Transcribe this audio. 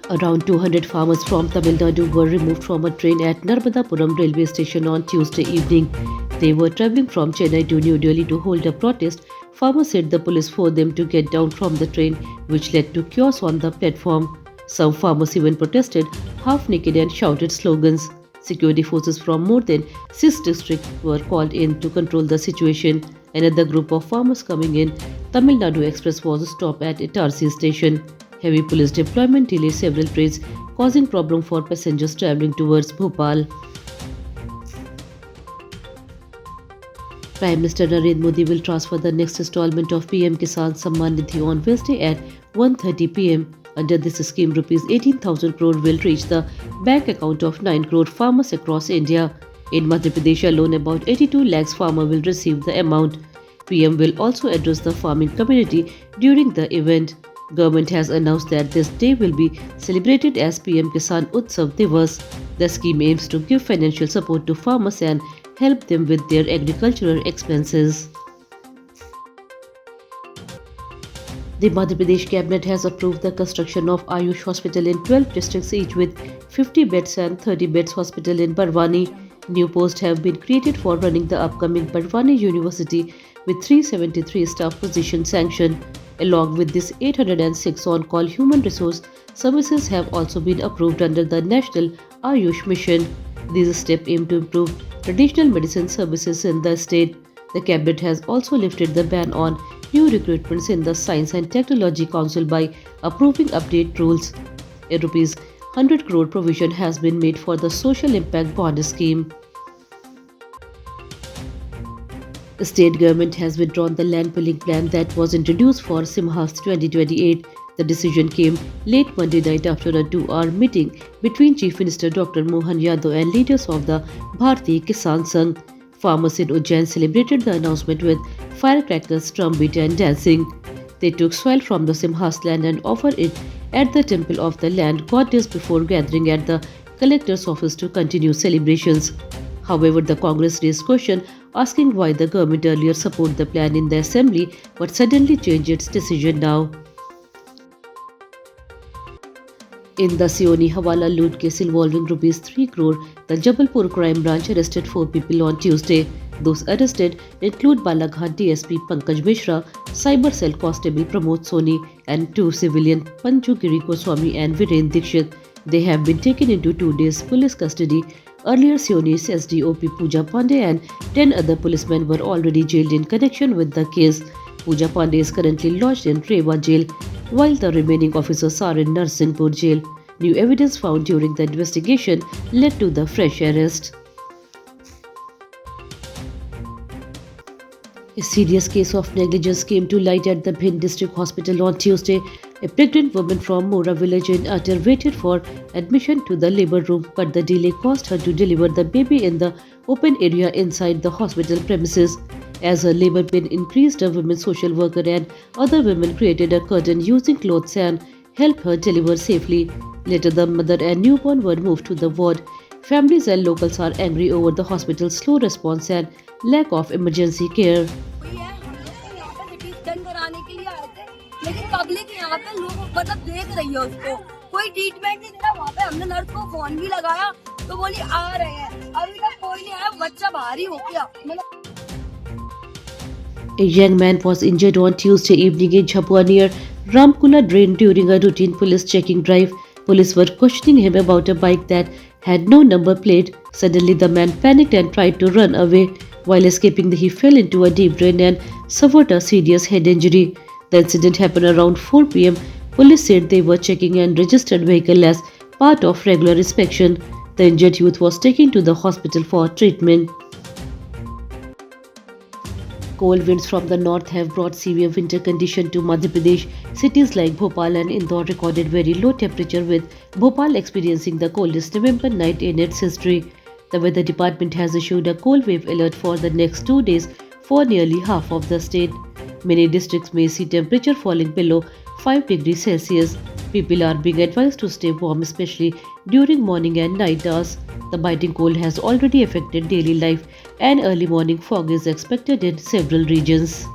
Around 200 farmers from Tamil Nadu were removed from a train at Narmadapuram railway station on Tuesday evening. They were travelling from Chennai to New Delhi to hold a protest. Farmers said the police forced them to get down from the train, which led to chaos on the platform. Some farmers even protested half naked and shouted slogans. Security forces from more than 6 districts were called in to control the situation. Another group of farmers coming in, Tamil Nadu Express was stopped at Itarsi station. Heavy police deployment delayed several trains, causing problem for passengers travelling towards Bhopal. Prime Minister Narendra Modi will transfer the next installment of PM Kisan Samman Nidhi on Wednesday at 1:30 p.m. Under this scheme, rupees 18,000 crore will reach the bank account of 9 crore farmers across India. In Madhya Pradesh alone, about 82 lakhs farmers will receive the amount. PM will also address the farming community during the event. Government has announced that this day will be celebrated as PM Kisan Utsav Divas. The scheme aims to give financial support to farmers and help them with their agricultural expenses. The Madhya Pradesh cabinet has approved the construction of Ayush Hospital in 12 districts, each with 50 beds and 30 beds hospital in Barwani. New posts have been created for running the upcoming Barwani University with 373 staff positions sanctioned. Along with this, 806 on-call human resource services have also been approved under the National Ayush Mission. These steps aim to improve traditional medicine services in the state. The cabinet has also lifted the ban on new recruitments in the Science and Technology Council by approving update rules. A rupees 100 crore provision has been made for the Social Impact Bond Scheme. The state government has withdrawn the land pulling plan that was introduced for Simhas 2028. The decision came late Monday night after a 2-hour meeting between Chief Minister Dr. Mohan Yadav and leaders of the Bharatiya Kisan Sangh. Farmers in Ujjain celebrated the announcement with firecrackers, drumbeat and dancing. They took soil from the Simhas land and offered it at the temple of the land goddess before gathering at the collector's office to continue celebrations. However, the Congress raised question asking why the government earlier supported the plan in the assembly but suddenly changed its decision now. In the Sioni Hawala loot case involving rupees 3 crore, the Jabalpur crime branch arrested 4 people on Tuesday. Those arrested include Balaghat DSP Pankaj Mishra, Cyber Cell Constable Pramod Soni, and 2 civilian Panju Giri Goswami and Viren Dikshit. They have been taken into 2 days police custody. Earlier, Sioni's SDOP Pooja Pandey and 10 other policemen were already jailed in connection with the case. Pooja Pandey is currently lodged in Rewa jail, while the remaining officers are in Narsinghpur jail. New evidence found during the investigation led to the fresh arrest. A serious case of negligence came to light at the Bhind District Hospital on Tuesday. A pregnant woman from Mora village in Atar waited for admission to the labor room, but the delay caused her to deliver the baby in the open area inside the hospital premises. As her labor pain increased, a women's social worker and other women created a curtain using clothes and helped her deliver safely. Later, the mother and newborn were moved to the ward. Families and locals are angry over the hospital's slow response and lack of emergency care. लेकिन public यहाँ पे लोग मतलब देख रही है उसको, कोई ट्रीटमेंट नहीं दे रहा। वहाँ पे हमने नर्स को फोन भी लगाया तो बोली आ रहे हैं, अभी तक कोई नहीं आया। बच्चा भारी हो गया। A young man was injured on Tuesday evening in Jhabua near Ramkula Drain during a routine police checking drive. Police were questioning him about a bike that had no number plate. Suddenly, the man panicked and tried to run away. While escaping, he fell into a deep drain and suffered a serious head injury. The incident happened around 4 p.m. Police said they were checking and registered vehicle as part of regular inspection. The injured youth was taken to the hospital for treatment. Cold winds from the north have brought severe winter conditions to Madhya Pradesh. Cities like Bhopal and Indore recorded very low temperature, with Bhopal experiencing the coldest November night in its history. The weather department has issued a cold wave alert for the next 2 days for nearly half of the state. Many districts may see temperature falling below 5 degrees Celsius. People are being advised to stay warm, especially during morning and night hours. The biting cold has already affected daily life, and early morning fog is expected in several regions.